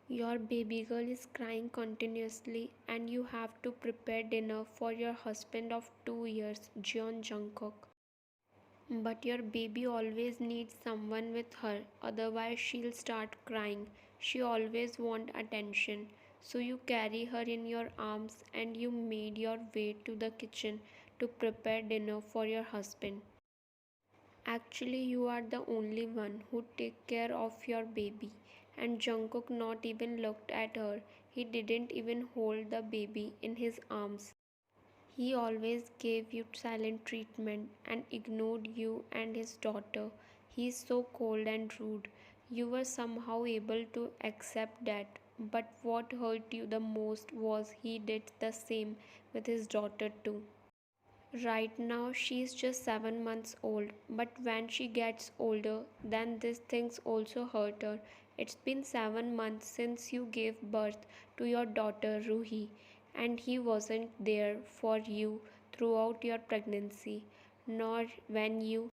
Your baby girl is crying continuously and you have to prepare dinner for your husband of 2 years, Jungkook. But your baby always needs someone with her, otherwise she'll start crying. She always wants attention. So you carry her in your arms and you made your way to the kitchen to prepare dinner for your husband. Actually, you are the only one who take care of your baby. And Jungkook not even looked at her. He didn't even hold the baby in his arms. He always gave you silent treatment and ignored you and his daughter. He is so cold and rude. You were somehow able to accept that. But what hurt you the most was he did the same with his daughter too. Right now she is just 7 months old, but when she gets older, then these things also hurt her. It's been 7 months since you gave birth to your daughter Ruhi, and he wasn't there for you throughout your pregnancy, nor when you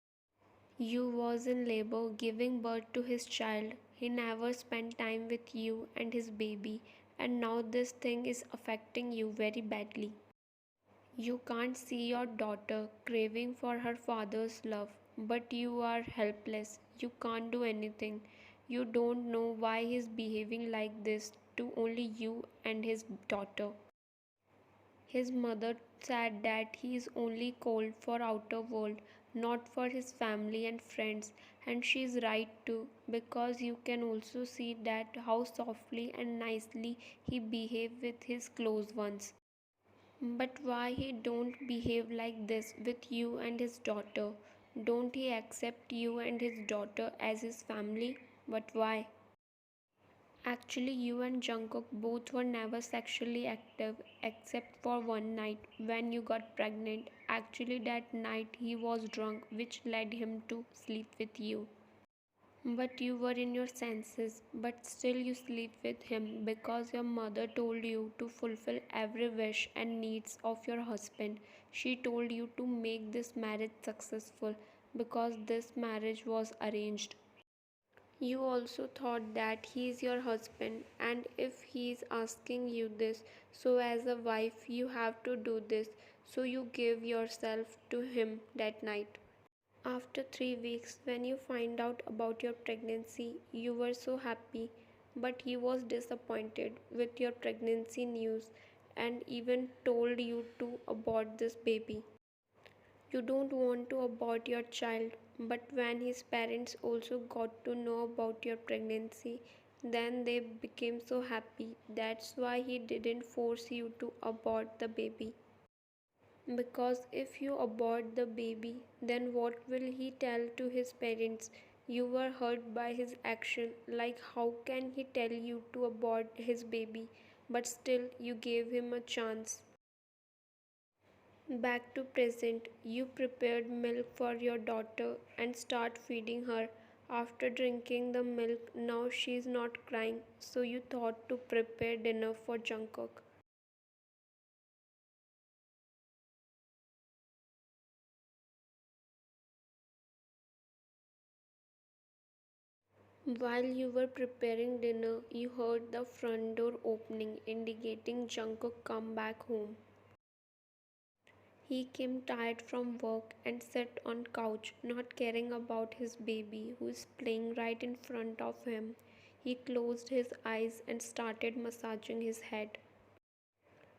was in labor giving birth to his child. He never spent time with you and his baby, and now this thing is affecting you very badly. You can't see your daughter craving for her father's love, but you are helpless. You can't do anything. You don't know why he's behaving like this to only you and his daughter. His mother said that he is only cold for outer world, not for his family and friends, and she is right too, because you can also see that how softly and nicely he behave with his close ones. But why he don't behave like this with you and his daughter? Don't he accept you and his daughter as his family? But why? Actually, you and Jungkook both were never sexually active except for one night when you got pregnant. Actually, that night he was drunk, which led him to sleep with you. But you were in your senses, but still you sleep with him because your mother told you to fulfill every wish and needs of your husband. She told you to make this marriage successful because this marriage was arranged. You also thought that he is your husband, and if he is asking you this, so as a wife you have to do this, so you gave yourself to him that night. After 3 weeks, when you find out about your pregnancy, you were so happy, but he was disappointed with your pregnancy news and even told you to abort this baby. You don't want to abort your child, but when his parents also got to know about your pregnancy, then they became so happy. That's why he didn't force you to abort the baby. Because if you abort the baby, then what will he tell to his parents? You were hurt by his action. Like, how can he tell you to abort his baby? But still, you gave him a chance. Back to present, you prepared milk for your daughter and start feeding her. After drinking the milk, now she is not crying, so you thought to prepare dinner for Jungkook. While you were preparing dinner, you heard the front door opening, indicating Jungkook come back home. He came tired from work and sat on couch, not caring about his baby who is playing right in front of him. He closed his eyes and started massaging his head.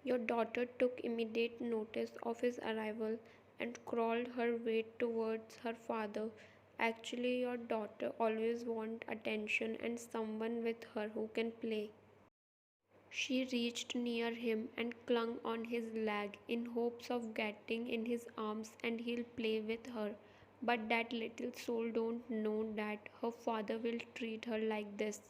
Your daughter took immediate notice of his arrival and crawled her way towards her father. Actually, your daughter always wants attention and someone with her who can play. She reached near him and clung on his leg in hopes of getting in his arms and he'll play with her. But that little soul don't know that her father will treat her like this.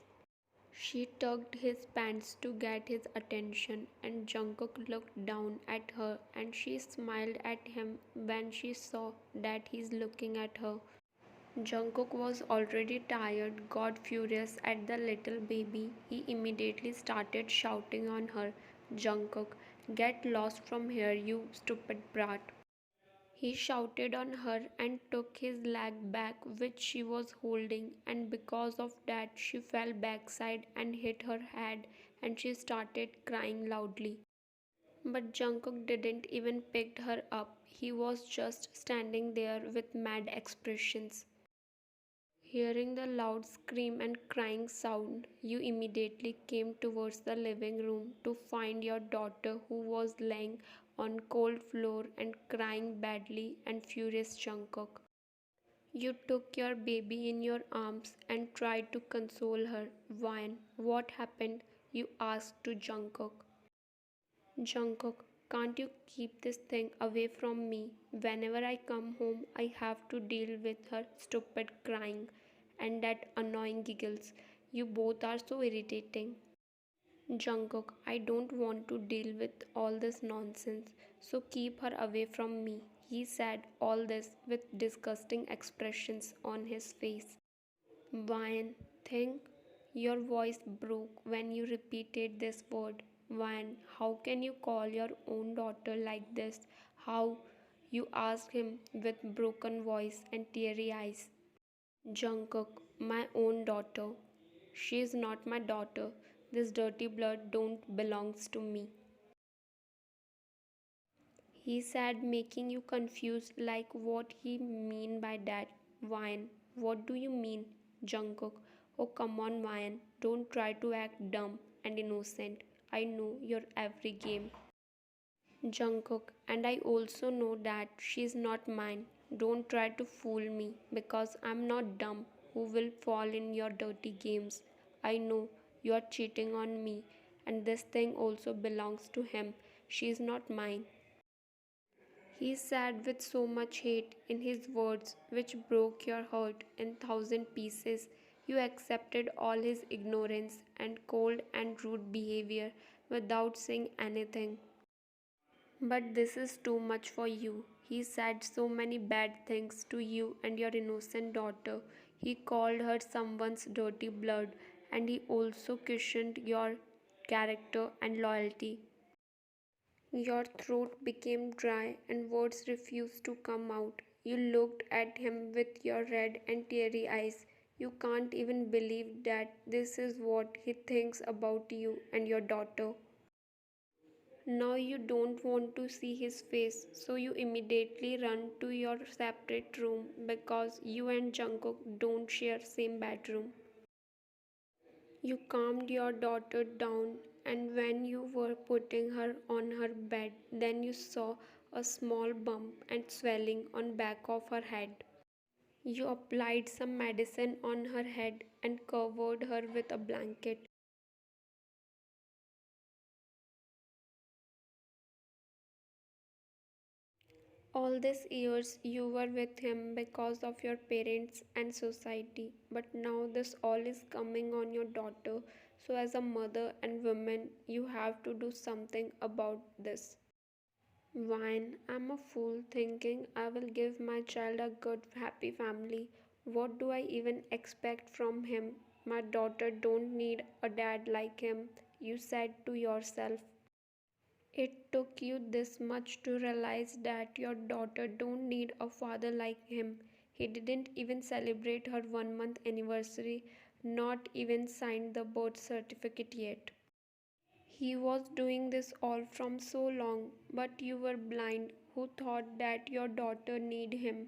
She tugged his pants to get his attention, and Jungkook looked down at her and she smiled at him when she saw that he's looking at her. Jungkook was already tired, got furious at the little baby. He immediately started shouting on her. Jungkook, get lost from here, you stupid brat. He shouted on her and took his leg back, which she was holding, and because of that, she fell backside and hit her head, and she started crying loudly. But Jungkook didn't even pick her up. He was just standing there with mad expressions. Hearing the loud scream and crying sound, you immediately came towards the living room to find your daughter who was lying on cold floor and crying badly and furious Jungkook. You took your baby in your arms and tried to console her. Why? What happened? You asked to Jungkook. Jungkook, can't you keep this thing away from me? Whenever I come home, I have to deal with her stupid crying and that annoying giggles. You both are so irritating. Jungkook, I don't want to deal with all this nonsense, so keep her away from me. He said all this with disgusting expressions on his face. Wine, think your voice broke when you repeated this word. Wine, how can you call your own daughter like this? How? You asked him with broken voice and teary eyes. Jungkook, my own daughter. She is not my daughter. This dirty blood don't belongs to me. He said, making you confused like what he mean by that. Wine, what do you mean? Jungkook, oh come on Wine, don't try to act dumb and innocent. I know your every game. Jungkook, and I also know that she's not mine. Don't try to fool me because I'm not dumb who will fall in your dirty games. I know you're cheating on me and this thing also belongs to him. She's not mine. He said with so much hate in his words, which broke your heart in thousand pieces. You accepted all his ignorance and cold and rude behavior without saying anything. But this is too much for you. He said so many bad things to you and your innocent daughter. He called her someone's dirty blood and he also questioned your character and loyalty. Your throat became dry and words refused to come out. You looked at him with your red and teary eyes. You can't even believe that this is what he thinks about you and your daughter. Now you don't want to see his face, so you immediately run to your separate room because you and Jungkook don't share same bedroom. You calmed your daughter down and when you were putting her on her bed, then you saw a small bump and swelling on back of her head. You applied some medicine on her head and covered her with a blanket. All these years you were with him because of your parents and society, but now this all is coming on your daughter. So, as a mother and woman, you have to do something about this. Wine, I'm a fool thinking I will give my child a good, happy family. What do I even expect from him? My daughter don't need a dad like him, you said to yourself. It took you this much to realize that your daughter don't need a father like him. He didn't even celebrate her 1 month anniversary, not even signed the birth certificate yet. He was doing this all from so long, but you were blind who thought that your daughter need him.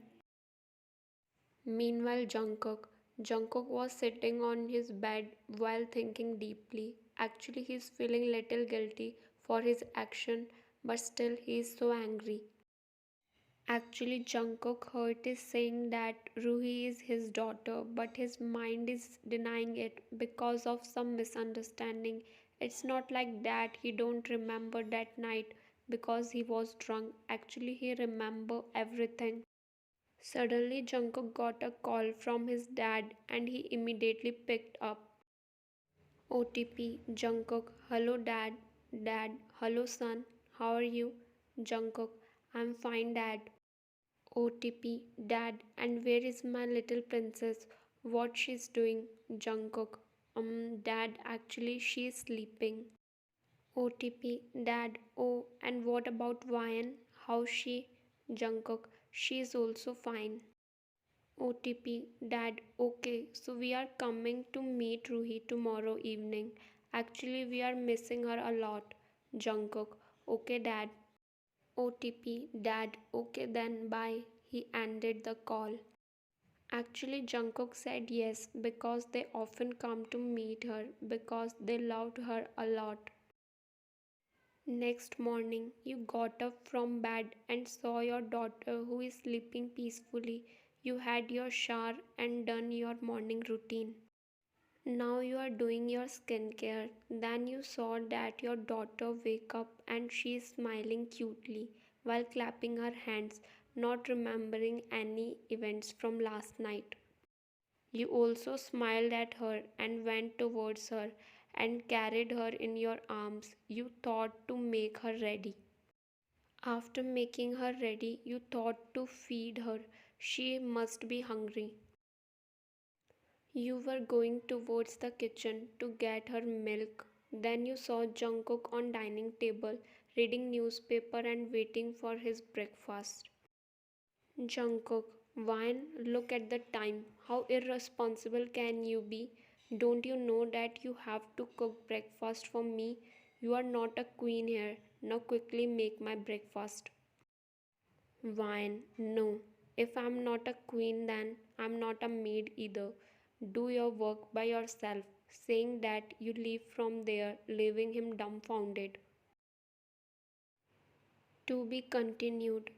Meanwhile, Jungkook was sitting on his bed while thinking deeply. Actually, he is feeling little guilty for his action, but still he is so angry. Actually, Jungkook heard is saying that Ruhi is his daughter, but his mind is denying it because of some misunderstanding. It's not like that he don't remember that night because he was drunk. Actually, he remember everything. Suddenly, Jungkook got a call from his dad and he immediately picked up. OTP, Jungkook, hello dad, dad, hello son, how are you? Jungkook, I'm fine dad. OTP, dad, and where is my little princess? What she's doing? Jungkook, dad, actually she's sleeping. OTP, dad, oh, and what about Ryan? How's she? Jungkook, She is also fine. OTP, Dad, okay, so we are coming to meet Ruhi tomorrow evening. Actually, we are missing her a lot. Jungkook, okay, Dad. OTP, Dad, okay then, bye. He ended the call. Actually, Jungkook said yes because they often come to meet her because they loved her a lot. Next morning, you got up from bed and saw your daughter who is sleeping peacefully. You had your shower and done your morning routine. Now you are doing your skincare. Then you saw that your daughter wake up and she is smiling cutely while clapping her hands, not remembering any events from last night. You also smiled at her and went towards her and carried her in your arms. You thought to make her ready. After making her ready, you thought to feed her. She must be hungry. You were going towards the kitchen to get her milk. Then you saw Jungkook on dining table reading newspaper and waiting for his breakfast. Jungkook, Wine, look at the time. How irresponsible can you be? Don't you know that you have to cook breakfast for me? You are not a queen here. Now quickly make my breakfast. Wine, no. If I'm not a queen, then I'm not a maid either. Do your work by yourself. Saying that, you leave from there, leaving him dumbfounded. To be continued.